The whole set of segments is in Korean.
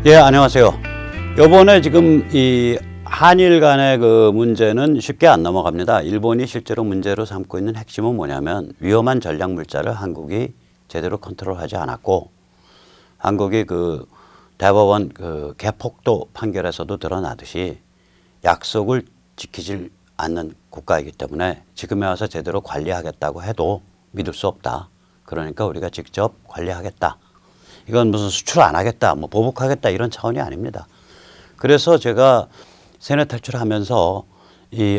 예, 안녕하세요. 요번에 지금 이 한일 간의 그 문제는 쉽게 안 넘어갑니다. 일본이 실제로 문제로 삼고 있는 핵심은 뭐냐면 위험한 전략 물자를 한국이 제대로 컨트롤하지 않았고, 한국이 그 대법원 그 개폭도 판결에서도 드러나듯이 약속을 지키질 않는 국가이기 때문에 지금에 와서 제대로 관리하겠다고 해도 믿을 수 없다. 그러니까 우리가 직접 관리하겠다. 이건 무슨 수출 안 하겠다, 뭐 보복하겠다 이런 차원이 아닙니다. 그래서 제가 세뇌 탈출하면서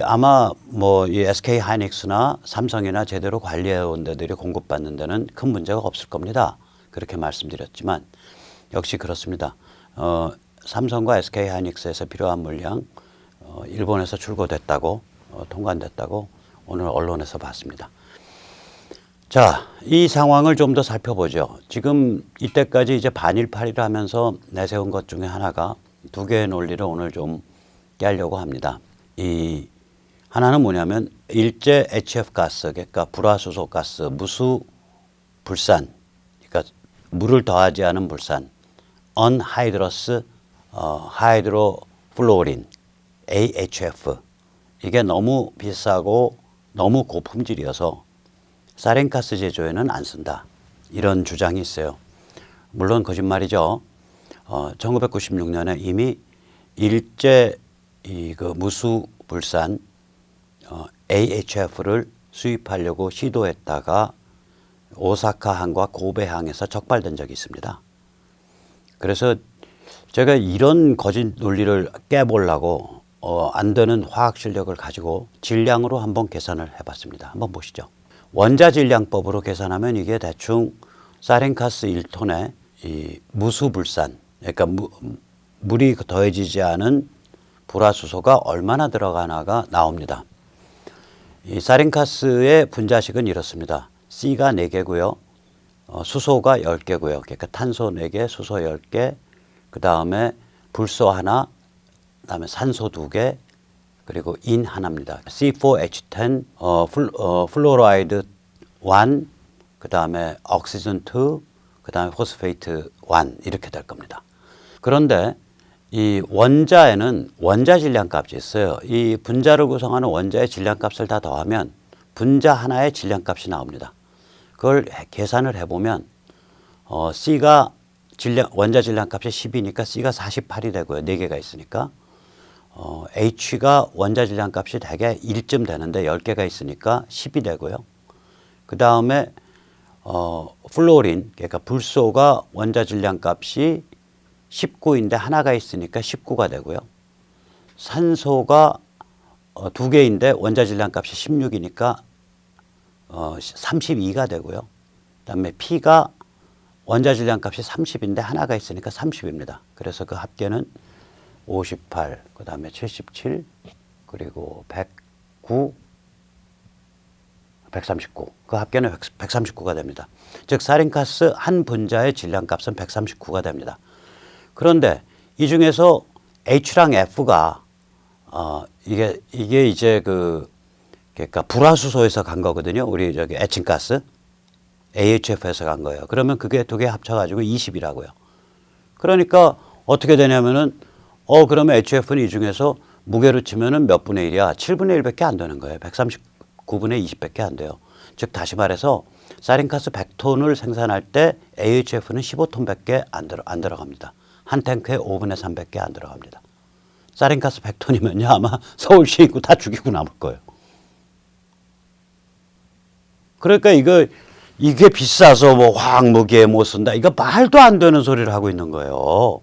아마 뭐 이 SK 하이닉스나 삼성이나 제대로 관리해온 데들이 공급받는 데는 큰 문제가 없을 겁니다. 그렇게 말씀드렸지만 역시 그렇습니다. 삼성과 SK 하이닉스에서 필요한 물량 일본에서 출고됐다고 통관됐다고 오늘 언론에서 봤습니다. 자, 이 상황을 좀 더 살펴보죠. 지금 이때까지 이제 반일파리를 하면서 내세운 것 중에 하나가 두 개의 논리를 오늘 좀 깨려고 합니다. 이 하나는 뭐냐면 일제 HF 가스, 그러니까 불화수소 가스, 무수 불산, 그러니까 물을 더하지 않은 불산, 언하이드러스 하이드로플로린 AHF, 이게 너무 비싸고 너무 고품질이어서 사렝가스 제조에는 안 쓴다. 이런 주장이 있어요. 물론 거짓말이죠. 1996년에 이미 일제 그 무수불산 AHF를 수입하려고 시도했다가 오사카항과 고베항에서 적발된 적이 있습니다. 그래서 제가 이런 거짓 논리를 깨보려고 안 되는 화학 실력을 가지고 질량으로 한번 계산을 해봤습니다. 한번 보시죠. 원자질량법으로 계산하면 이게 대충 사렝가스 1톤에 이 무수불산, 그러니까 물이 더해지지 않은 불화수소가 얼마나 들어가나가 나옵니다. 이 사렝가스의 분자식은 이렇습니다. C가 4개고요. 수소가 10개고요. 그러니까 탄소 4개, 수소 10개, 그 다음에 불소 하나, 그 다음에 산소 2개, 그리고 인 하나입니다. C4H10, 플로라이드 1, 그 다음에 옥시전 2, 그 다음에 포스페이트 1 이렇게 될 겁니다. 그런데 이 원자에는 원자 질량값이 있어요. 이 분자를 구성하는 원자의 질량값을 다 더하면 분자 하나의 질량값이 나옵니다. 그걸 계산을 해보면 C가 원자 질량값이 10이니까 C가 48이 되고요. 4개가 있으니까. H가 원자 질량값이 대개 1쯤 되는데 10개가 있으니까 10이 되고요. 그 다음에 플로린, 그러니까 불소가 원자 질량값이 19인데 하나가 있으니까 19가 되고요. 산소가 2개인데 원자 질량값이 16이니까 32가 되고요. 그 다음에 P가 원자 질량값이 30인데 하나가 있으니까 30입니다. 그래서 그 합계는 58, 그 다음에 77, 그리고 109, 139. 그 합계는 139가 됩니다. 즉 사렝가스 한 분자의 질량값은 139가 됩니다. 그런데 이 중에서 H랑 F가 이게 이제 그러니까 불화수소에서 간 거거든요. 우리 저기 에칭가스 AHF에서 간 거예요. 그러면 그게 두 개 합쳐가지고 20이라고요. 그러니까 어떻게 되냐면은 그러면 HF는 이 중에서 무게로 치면은 몇 분의 1이야? 7분의 1밖에 안 되는 거예요. 139분의 20밖에 안 돼요. 즉 다시 말해서 사렝가스 100톤을 생산할 때 AHF는 15톤밖에 안 들어갑니다. 한 탱크에 5분의 3밖에 안 들어갑니다. 사렝가스 100톤이면요 아마 서울시 인구 다 죽이고 남을 거예요. 그러니까 이게 비싸서 뭐 화학 무기에 못 쓴다. 이거 말도 안 되는 소리를 하고 있는 거예요.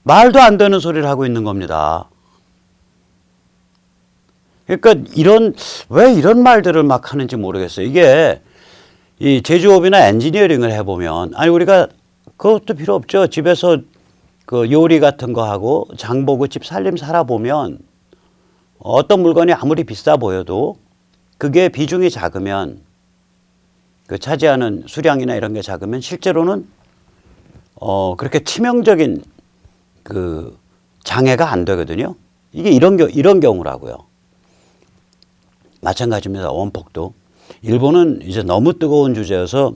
말도 안 되는 소리를 하고 있는 겁니다. 그러니까 왜 이런 말들을 막 하는지 모르겠어요. 이게 이 제조업이나 엔지니어링을 해보면, 아니, 우리가 그것도 필요 없죠. 집에서 그 요리 같은 거 하고 장 보고 집 살림 살아보면 어떤 물건이 아무리 비싸 보여도 그게 비중이 작으면 그 차지하는 수량이나 이런 게 작으면 실제로는 그렇게 치명적인 그 장애가 안 되거든요. 이게 이런 경우라고요. 마찬가지입니다. 원폭도. 일본은 이제 너무 뜨거운 주제여서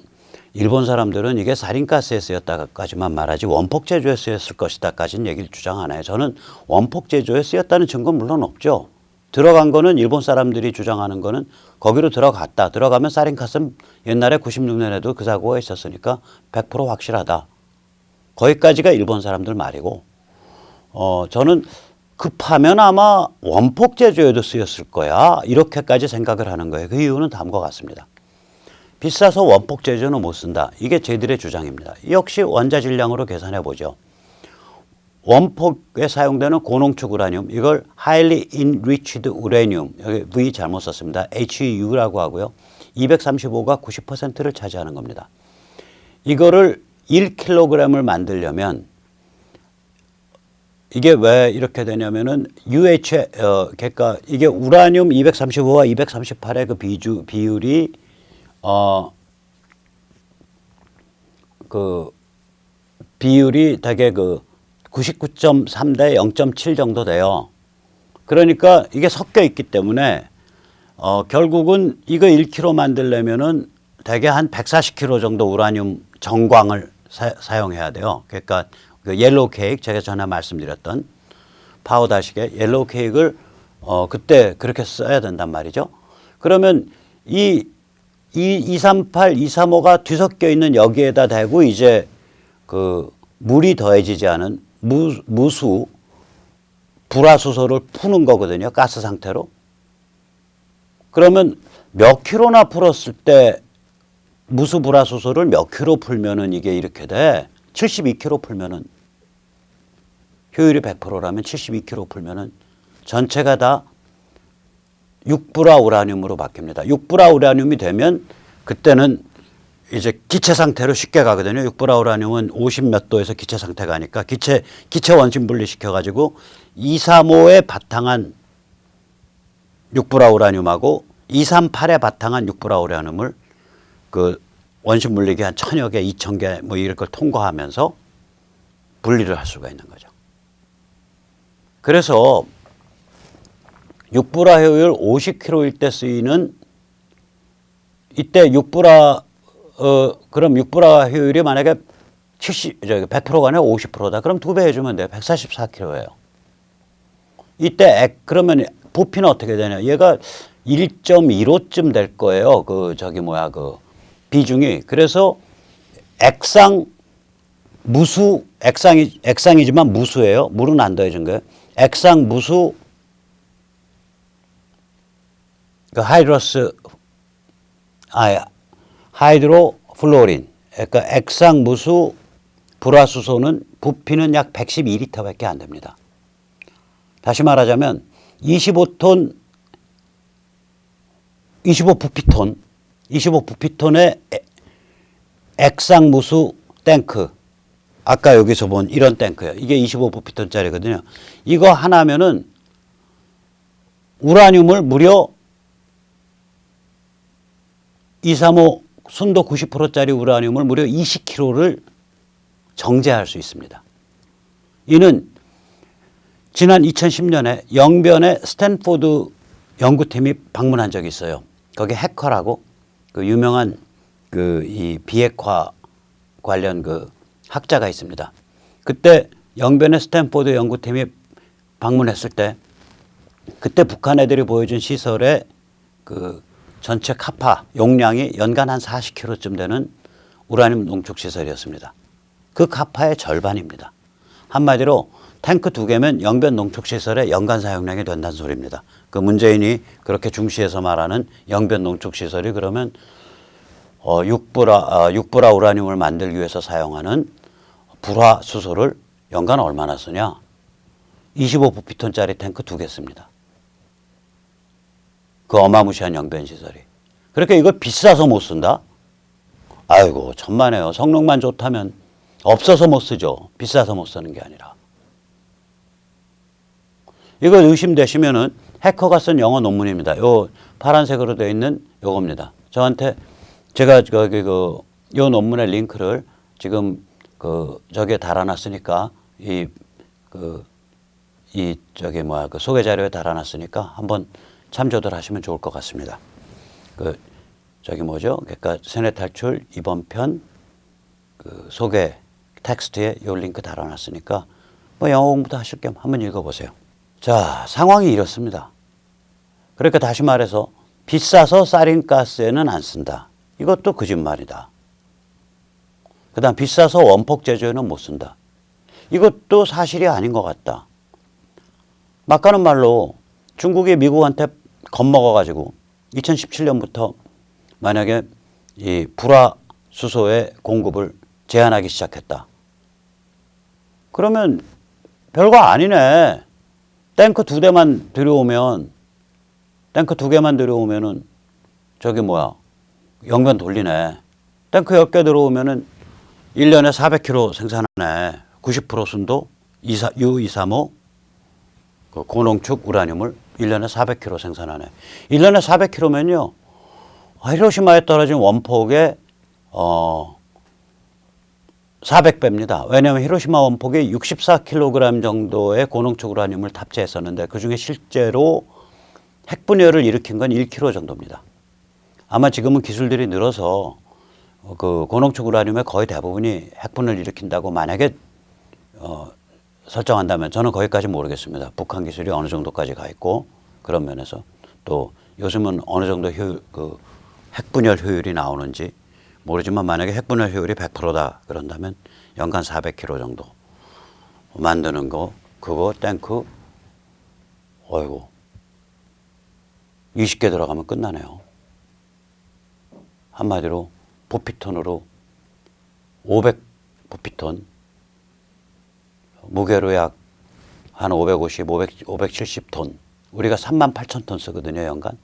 일본 사람들은 이게 사린가스에 쓰였다까지만 말하지 원폭 제조에 쓰였을 것이다까지는 얘기를 주장 안 해요. 저는 원폭 제조에 쓰였다는 증거는 물론 없죠. 들어간 거는 일본 사람들이 주장하는 거는 거기로 들어갔다. 들어가면 사린가스는 옛날에 96년에도 그 사고가 있었으니까 100% 확실하다. 거기까지가 일본 사람들 말이고 저는 급하면 아마 원폭 제조에도 쓰였을 거야. 이렇게까지 생각을 하는 거예요. 그 이유는 다음과 같습니다. 비싸서 원폭 제조는 못 쓴다. 이게 저희들의 주장입니다. 역시 원자 질량으로 계산해 보죠. 원폭에 사용되는 고농축 우라늄, 이걸 highly enriched uranium, 여기 V 잘못 썼습니다. HU라고 하고요. 235가 90%를 차지하는 겁니다. 이거를 1kg을 만들려면 이게 왜 이렇게 되냐면은 그러니까 이게 우라늄 235와 238의 그 비율이 그 비율이 되게 그 99.3 대 0.7 정도 돼요. 그러니까 이게 섞여 있기 때문에 결국은 이거 1kg 만들려면은 대개 한 140kg 정도 우라늄 정광을 사용해야 돼요. 그러니까 그 옐로우 케이크 제가 전에 말씀드렸던 파우더식의 옐로우 케이크를 그때 그렇게 써야 된단 말이죠. 그러면 이 238, 235가 뒤섞여 있는 여기에다 대고 이제 그 물이 더해지지 않은 무수 불화수소를 푸는 거거든요. 가스 상태로. 그러면 몇 킬로나 풀었을 때 무수 불화수소를 몇 킬로 풀면은 이게 이렇게 돼. 72킬로 풀면은 효율이 100%라면 72킬로 풀면은 전체가 다 6불화 우라늄으로 바뀝니다. 6불화 우라늄이 되면 그때는 이제 기체 상태로 쉽게 가거든요. 6불화 우라늄은 50 몇 도에서 기체 상태 가니까 기체 원심 분리 시켜가지고 235에 바탕한 6불화 우라늄하고 238에 바탕한 6불화 우라늄을 그 원심 분리기 한 1000여 개, 2000개 뭐 이럴 걸 통과하면서 분리를 할 수가 있는 거죠. 그래서 6불화 효율 50kg일 때 쓰이는 이때 6불화 그럼 6불화 효율이 만약에 100%가 아니라 50%다. 그럼 2배 해주면 돼요. 144kg예요. 이때 그러면 부피는 어떻게 되냐? 얘가 1.15쯤 될 거예요. 그 비중이. 그래서 액상이지만 무수예요. 물은 안 더해진 거예요. 액상 무수 그 하이드로플로린, 그러니까 액상 무수 불화수소는 부피는 약 112리터밖에 안 됩니다. 다시 말하자면 25부피톤의 액상 무수 탱크, 아까 여기서 본 이런 탱크예요. 이게 25부피톤짜리거든요. 이거 하나면은 우라늄을 무려 235 순도 90%짜리 우라늄을 무려 20kg를 정제할 수 있습니다. 이는 지난 2010년에 영변의 스탠포드 연구팀이 방문한 적이 있어요. 거기 해커라고 그 유명한 이 비핵화 관련 그 학자가 있습니다. 그때 영변의 스탠포드 연구팀이 방문했을 때 그때 북한 애들이 보여준 시설의 그 전체 카파 용량이 연간 한 40kg쯤 되는 우라늄 농축 시설이었습니다. 그 카파의 절반입니다. 한마디로 탱크 2개면 영변 농축 시설의 연간 사용량이 된다는 소리입니다. 그 문재인이 그렇게 중시해서 말하는 영변 농축 시설이 그러면 6불화 우라늄을 만들기 위해서 사용하는 불화 수소를 연간 얼마나 쓰냐? 25부피톤짜리 탱크 2개 씁니다. 그 어마무시한 영변 시설이. 그러니까 이걸 비싸서 못 쓴다? 아이고 천만에요. 성능만 좋다면 없어서 못 쓰죠. 비싸서 못 쓰는 게 아니라. 이거 의심되시면은 해커가 쓴 영어 논문입니다. 요 파란색으로 되어 있는 요겁니다. 저한테 제가 요 논문의 링크를 지금 저기에 달아놨으니까 그 소개 자료에 달아놨으니까 한번 참조들 하시면 좋을 것 같습니다. 그러니까 세뇌 탈출 이번 편 그 소개 텍스트에 요 링크 달아놨으니까 뭐 영어 공부도 하실 겸 한번 읽어보세요. 자, 상황이 이렇습니다. 그러니까 다시 말해서 비싸서 사린가스에는 안 쓴다. 이것도 거짓말이다. 그 다음 비싸서 원폭 제조에는 못 쓴다. 이것도 사실이 아닌 것 같다. 막가는 말로 중국이 미국한테 겁먹어가지고 2017년부터 만약에 이 불화수소의 공급을 제한하기 시작했다. 그러면 별거 아니네. 탱크 2대만 들여오면, 탱크 2개만 들여오면은 저기 뭐야, 연간 돌리네. 탱크 10개 들어오면은 1년에 400kg 생산하네. 90% 순도 U235 그 고농축 우라늄을 1년에 400kg 생산하네. 1년에 400kg면요. 히로시마에 떨어진 원폭의 400배입니다. 왜냐하면 히로시마 원폭이 64kg 정도의 고농축 우라늄을 탑재했었는데 그중에 실제로 핵분열을 일으킨 건 1kg 정도입니다. 아마 지금은 기술들이 늘어서 그 고농축 우라늄의 거의 대부분이 핵분열을 일으킨다고 만약에 설정한다면 저는 거기까지 모르겠습니다. 북한 기술이 어느 정도까지 가 있고 그런 면에서 또 요즘은 어느 정도 그 핵분열 효율이 나오는지 모르지만 만약에 핵분열 효율이 100%다 그런다면 연간 400kg 정도 만드는 거 그거 탱크 어이구 20개 들어가면 끝나네요. 한마디로 부피톤으로 500 부피톤 무게로 약 한 550, 570톤 우리가 38,000톤 쓰거든요 연간.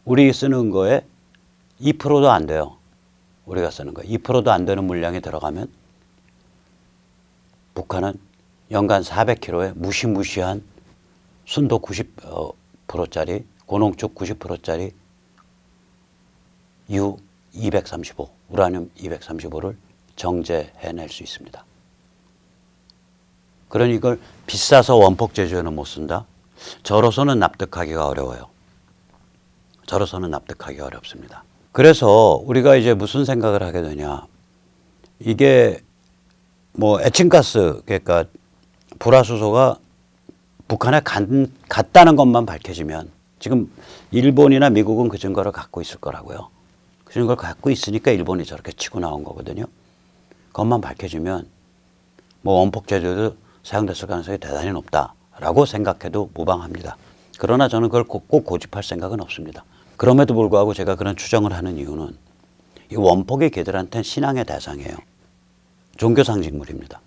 우리 쓰는 거에 2%도 안 돼요. 우리가 쓰는 거 2%도 안 되는 물량이 들어가면 북한은 연간 400kg에 무시무시한 순도 90%짜리 고농축 90%짜리 U235 우라늄 235를 정제해낼 수 있습니다. 그러니 이걸 비싸서 원폭 제조에는 못 쓴다? 저로서는 납득하기가 어려워요. 저로서는 납득하기가 어렵습니다. 그래서 우리가 이제 무슨 생각을 하게 되냐. 이게 뭐 에칭가스 그러니까 불화수소가 북한에 갔다는 것만 밝혀지면 지금 일본이나 미국은 그 증거를 갖고 있을 거라고요. 그 증거를 갖고 있으니까 일본이 저렇게 치고 나온 거거든요. 그것만 밝혀지면 뭐 원폭 제조도 사용됐을 가능성이 대단히 높다라고 생각해도 무방합니다. 그러나 저는 그걸 꼭 고집할 생각은 없습니다. 그럼에도 불구하고 제가 그런 추정을 하는 이유는 이 원폭이 걔들한테는 신앙의 대상이에요. 종교 상징물입니다.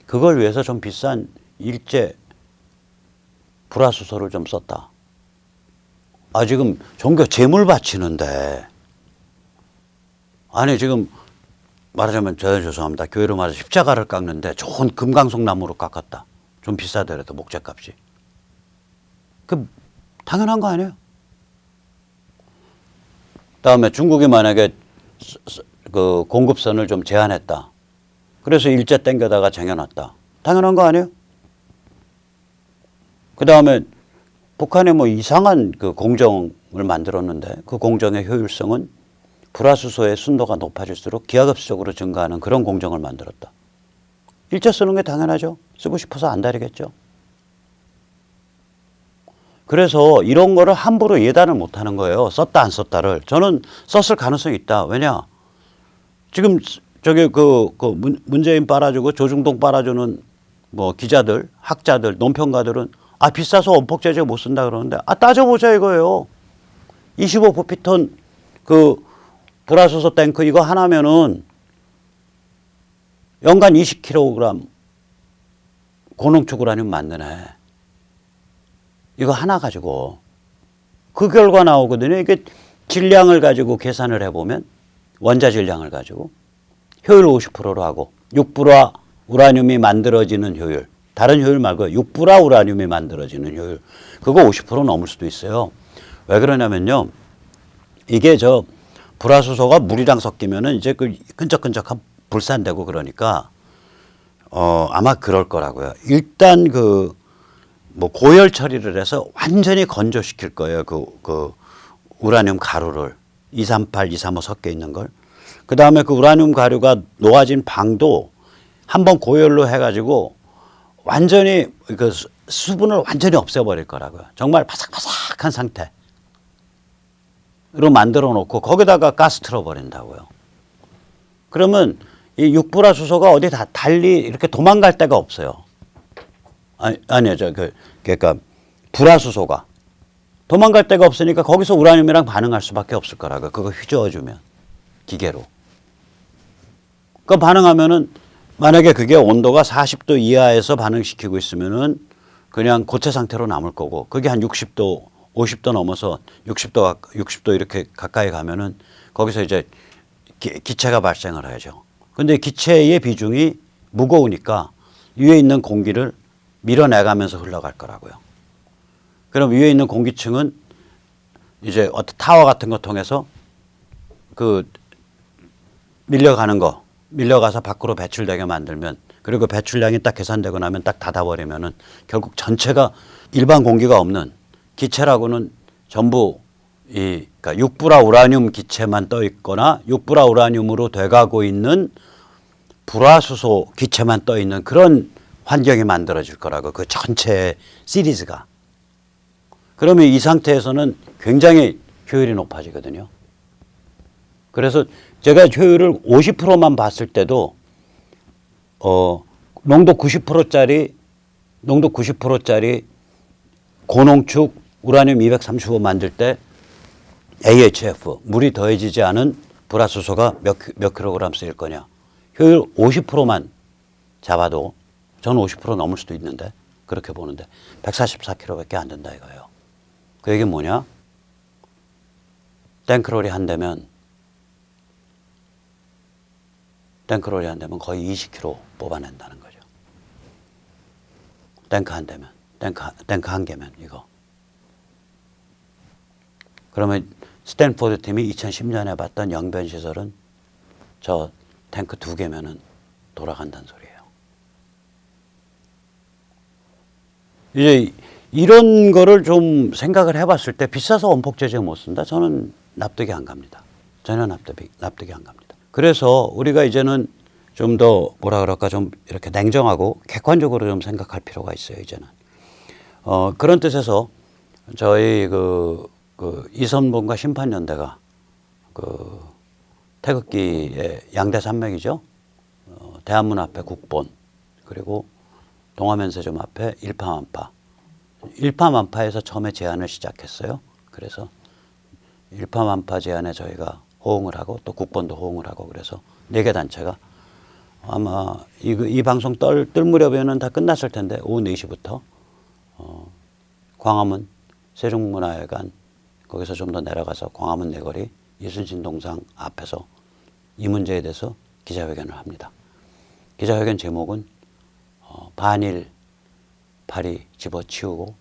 그걸 위해서 좀 비싼 일제 불화수소를 좀 썼다. 아 지금 종교 제물 바치는데 아니 지금 말하자면 죄송합니다. 교회로 말해서 십자가를 깎는데 좋은 금강석 나무로 깎았다. 좀 비싸더라도 목재값이. 그 당연한 거 아니에요? 다음에 중국이 만약에 그 공급선을 좀 제한했다. 그래서 일제 땡겨다가 쟁여놨다. 당연한 거 아니에요? 그 다음에 북한에 뭐 이상한 그 공정을 만들었는데 그 공정의 효율성은 불화수소의 순도가 높아질수록 기하급수적으로 증가하는 그런 공정을 만들었다. 일제 쓰는 게 당연하죠. 쓰고 싶어서 안 다르겠죠. 그래서 이런 거를 함부로 예단을 못 하는 거예요. 썼다 안 썼다를. 저는 썼을 가능성이 있다. 왜냐? 지금 저기 문재인 빨아주고 조중동 빨아주는 뭐 기자들, 학자들, 논평가들은 아 비싸서 원폭 제재 못 쓴다 그러는데 아 따져보자 이거예요. 25 부피톤 그 불화수소 탱크 이거 하나면은 연간 20kg 고농축 우라늄 만드네. 이거 하나 가지고 그 결과 나오거든요. 이게 질량을 가지고 계산을 해보면 원자 질량을 가지고 효율 50%로 하고 6불화 우라늄이 만들어지는 효율 다른 효율 말고 6불화 우라늄이 만들어지는 효율 그거 50% 넘을 수도 있어요. 왜 그러냐면요. 이게 불화수소가 물이랑 섞이면은 이제 그 끈적끈적한 불산되고 그러니까 아마 그럴 거라고요. 일단 뭐 고열 처리를 해서 완전히 건조시킬 거예요. 그 우라늄 가루를 238, 235 섞여 있는 걸. 그 다음에 그 우라늄 가루가 녹아진 방도 한번 고열로 해가지고 완전히 그 수분을 완전히 없애버릴 거라고요. 정말 바삭바삭한 상태로 만들어 놓고 거기다가 가스 틀어버린다고요. 그러면 이 육불화수소가 어디 다 달리 이렇게 도망갈 데가 없어요. 아니요, 그러니까 불화수소가 도망갈 데가 없으니까 거기서 우라늄이랑 반응할 수밖에 없을 거라고요. 그거 휘저어주면 기계로. 그 반응하면은 만약에 그게 온도가 40도 이하에서 반응시키고 있으면은 그냥 고체 상태로 남을 거고, 그게 한 60도, 50도 넘어서 60도 이렇게 가까이 가면은 거기서 이제 기체가 발생을 하죠. 근데 기체의 비중이 무거우니까 위에 있는 공기를 밀어내가면서 흘러갈 거라고요. 그럼 위에 있는 공기층은 이제 어떤 타워 같은 거 통해서 그 밀려가서 밖으로 배출되게 만들면, 그리고 배출량이 딱 계산되고 나면 딱 닫아버리면은 결국 전체가 일반 공기가 없는 기체라고는 전부 그러니까 육불화 우라늄 기체만 떠 있거나 육불화 우라늄으로 돼가고 있는 불화수소 기체만 떠 있는 그런 환경이 만들어질 거라고, 그 전체 시리즈가. 그러면 이 상태에서는 굉장히 효율이 높아지거든요. 그래서 제가 효율을 50%만 봤을 때도 농도 90%짜리 고농축 우라늄 235 만들 때 AHF 물이 더해지지 않은 불화수소가 몇 킬로그램 쓰일 거냐. 효율 50%만 잡아도, 저는 50% 넘을 수도 있는데 그렇게 보는데 144kg밖에 안 된다 이거예요. 그 얘기는 뭐냐? 탱크로리 한 대면 거의 20kg 뽑아낸다는 거죠. 탱크 한 대면, 탱크 한 개면 이거. 그러면 스탠포드 팀이 2010년에 봤던 영변 시설은 저 탱크 2개면은 돌아간다는 소리예요. 이제 이런 거를 좀 생각을 해봤을 때 비싸서 원폭 제재 못 쓴다? 저는 납득이 안 갑니다. 전혀 납득이 안 갑니다. 그래서 우리가 이제는 좀 더 뭐라 그럴까, 좀 이렇게 냉정하고 객관적으로 좀 생각할 필요가 있어요, 이제는. 그런 뜻에서 저희 그 이선봉과 심판연대가 그 태극기의 양대 산맥이죠. 대한문 앞에 국본, 그리고 동화면세점 앞에 일파만파에서 처음에 제안을 시작했어요. 그래서 일파만파 제안에 저희가 호응을 하고 또 국본도 호응을 하고, 그래서 4개 단체가 아마 이 방송 뜰 무렵에는 다 끝났을 텐데 오후 4시부터 광화문 세종문화회관 거기서 좀 더 내려가서 광화문 내거리 이순신 동상 앞에서 이 문제에 대해서 기자회견을 합니다. 기자회견 제목은 반일 파리 집어치우고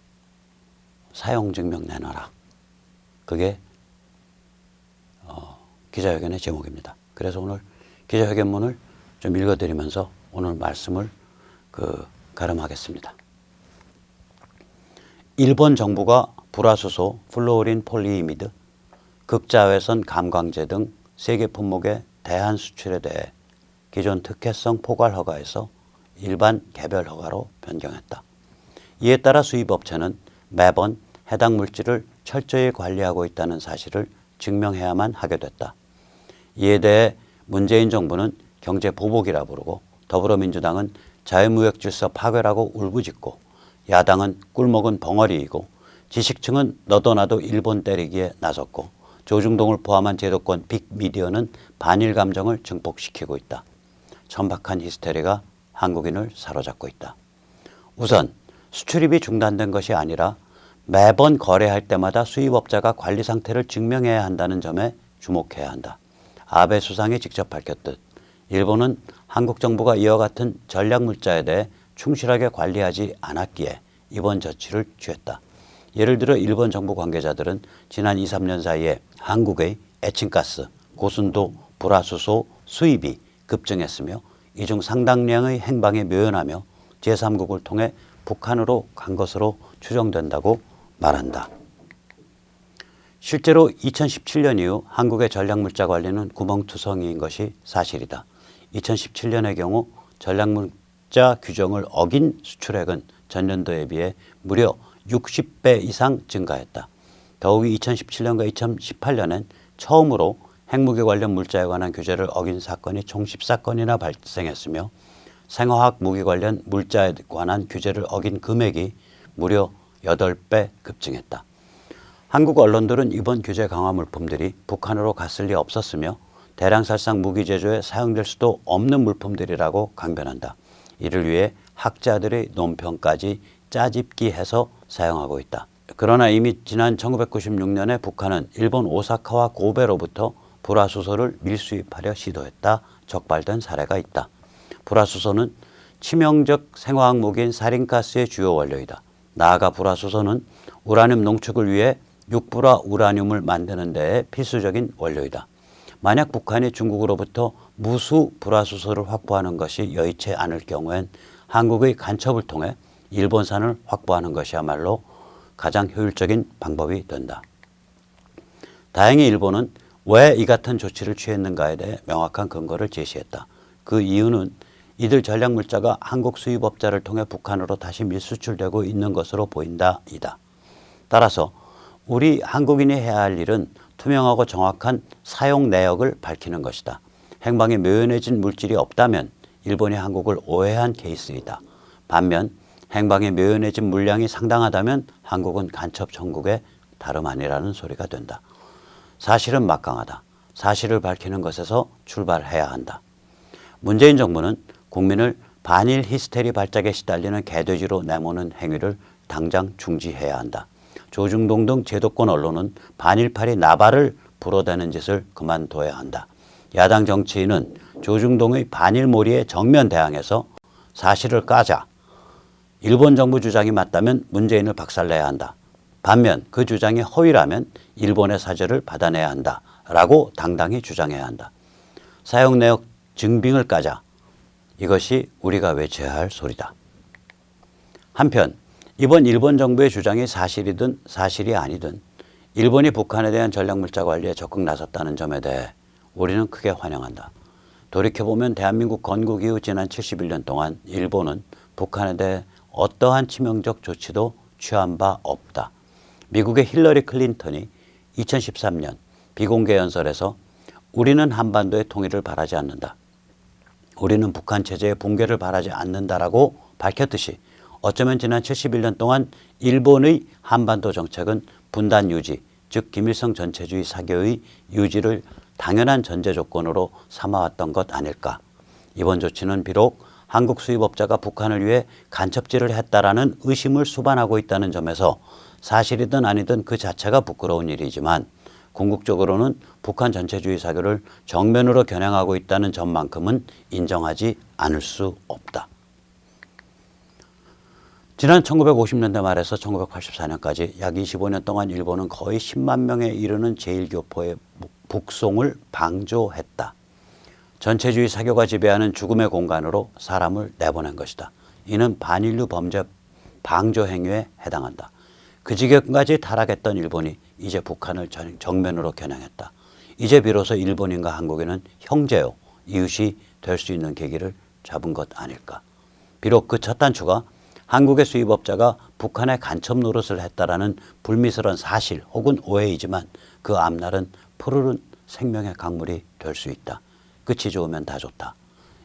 사용증명 내놔라. 그게 기자회견의 제목입니다. 그래서 오늘 기자회견문을 좀 읽어드리면서 오늘 말씀을 가름하겠습니다. 일본 정부가 불화수소, 플루오린 폴리이미드, 극자외선 감광제 등 세계 품목의 대한 수출에 대해 기존 특혜성 포괄 허가에서 일반 개별 허가로 변경했다. 이에 따라 수입업체는 매번 해당 물질을 철저히 관리하고 있다는 사실을 증명해야만 하게 됐다. 이에 대해 문재인 정부는 경제 보복이라 부르고, 더불어민주당은 자유무역 질서 파괴라고 울부짖고, 야당은 꿀먹은 벙어리이고, 지식층은 너도 나도 일본 때리기에 나섰고, 조중동을 포함한 제도권 빅미디어는 반일 감정을 증폭시키고 있다. 천박한 히스테리가 한국인을 사로잡고 있다. 우선 수출입이 중단된 것이 아니라 매번 거래할 때마다 수입업자가 관리 상태를 증명해야 한다는 점에 주목해야 한다. 아베 수상이 직접 밝혔듯 일본은 한국 정부가 이와 같은 전략물자에 대해 충실하게 관리하지 않았기에 이번 조치를 취했다. 예를 들어 일본 정부 관계자들은 지난 2, 3년 사이에 한국의 에칭가스, 고순도, 불화수소 수입이 급증했으며 이 중 상당량의 행방에 묘연하며 제3국을 통해 북한으로 간 것으로 추정된다고 말한다. 실제로 2017년 이후 한국의 전략물자 관리는 구멍투성이인 것이 사실이다. 2017년의 경우 전략물자 규정을 어긴 수출액은 전년도에 비해 무려 60배 이상 증가했다. 더욱이 2017년과 2018년엔 처음으로 핵무기 관련 물자에 관한 규제를 어긴 사건이 총 14건이나 발생했으며 생화학 무기 관련 물자에 관한 규제를 어긴 금액이 무려 8배 급증했다. 한국 언론들은 이번 규제 강화 물품들이 북한으로 갔을 리 없었으며 대량살상 무기 제조에 사용될 수도 없는 물품들이라고 강변한다. 이를 위해 학자들의 논평까지 짜집기해서 사용하고 있다. 그러나 이미 지난 1996년에 북한은 일본 오사카와 고베로부터 불화수소를 밀수입하려 시도했다 적발된 사례가 있다. 불화수소는 치명적 생화학 무기인 사린가스의 주요 원료이다. 나아가 불화수소는 우라늄 농축을 위해 육불화 우라늄을 만드는 데에 필수적인 원료이다. 만약 북한이 중국으로부터 무수 불화수소를 확보하는 것이 여의치 않을 경우엔 한국의 간첩을 통해 일본산을 확보하는 것이야말로 가장 효율적인 방법이 된다. 다행히 일본은 왜 이 같은 조치를 취했는가에 대해 명확한 근거를 제시했다. 그 이유는 이들 전략물자가 한국 수입업자를 통해 북한으로 다시 밀수출되고 있는 것으로 보인다이다. 따라서 우리 한국인이 해야 할 일은 투명하고 정확한 사용 내역을 밝히는 것이다. 행방에 묘연해진 물질이 없다면 일본이 한국을 오해한 케이스이다. 반면 행방에 묘연해진 물량이 상당하다면 한국은 간첩 천국의 다름 아니라는 소리가 된다. 사실은 막강하다. 사실을 밝히는 것에서 출발해야 한다. 문재인 정부는 국민을 반일 히스테리 발작에 시달리는 개돼지로 내모는 행위를 당장 중지해야 한다. 조중동 등 제도권 언론은 반일파리 나발을 불어대는 짓을 그만둬야 한다. 야당 정치인은 조중동의 반일몰이에 정면 대항해서 사실을 까자. 일본 정부 주장이 맞다면 문재인을 박살내야 한다. 반면 그 주장이 허위라면 일본의 사죄를 받아내야 한다. 라고 당당히 주장해야 한다. 사용 내역 증빙을 까자. 이것이 우리가 외쳐야 할 소리다. 한편 이번 일본 정부의 주장이 사실이든 사실이 아니든 일본이 북한에 대한 전략물자 관리에 적극 나섰다는 점에 대해 우리는 크게 환영한다. 돌이켜보면 대한민국 건국 이후 지난 71년 동안 일본은 북한에 대해 어떠한 치명적 조치도 취한 바 없다. 미국의 힐러리 클린턴이 2013년 비공개 연설에서 우리는 한반도의 통일을 바라지 않는다. 우리는 북한 체제의 붕괴를 바라지 않는다라고 밝혔듯이 어쩌면 지난 71년 동안 일본의 한반도 정책은 분단 유지, 즉 김일성 전체주의 사교의 유지를 당연한 전제 조건으로 삼아왔던 것 아닐까. 이번 조치는 비록 한국 수입업자가 북한을 위해 간첩질을 했다라는 의심을 수반하고 있다는 점에서 사실이든 아니든 그 자체가 부끄러운 일이지만 궁극적으로는 북한 전체주의 사교를 정면으로 겨냥하고 있다는 점만큼은 인정하지 않을 수 없다. 지난 1950년대 말에서 1984년까지 약 25년 동안 일본은 거의 10만 명에 이르는 제1교포의 북송을 방조했다. 전체주의 사교가 지배하는 죽음의 공간으로 사람을 내보낸 것이다. 이는 반인류 범죄 방조 행위에 해당한다. 그 지경까지 타락했던 일본이 이제 북한을 정면으로 겨냥했다. 이제 비로소 일본인과 한국인은 형제요, 이웃이 될 수 있는 계기를 잡은 것 아닐까. 비록 그 첫 단추가 한국의 수입업자가 북한의 간첩 노릇을 했다라는 불미스러운 사실 혹은 오해이지만 그 앞날은 푸르른 생명의 강물이 될 수 있다. 끝이 좋으면 다 좋다.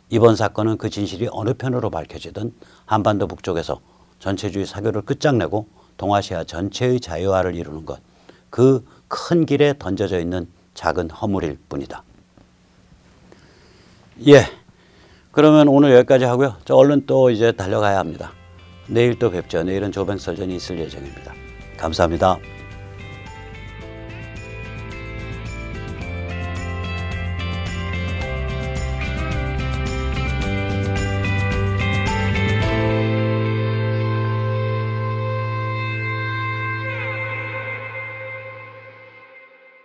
이번 사건은 그 진실이 어느 편으로 밝혀지든 한반도 북쪽에서 전체주의 사교를 끝장내고 동아시아 전체의 자유화를 이루는 것, 그 큰 길에 던져져 있는 작은 허물일 뿐이다. 예, 그러면 오늘 여기까지 하고요. 저 얼른 또 이제 달려가야 합니다. 내일 또 뵙죠. 내일은 조병설전이 있을 예정입니다. 감사합니다.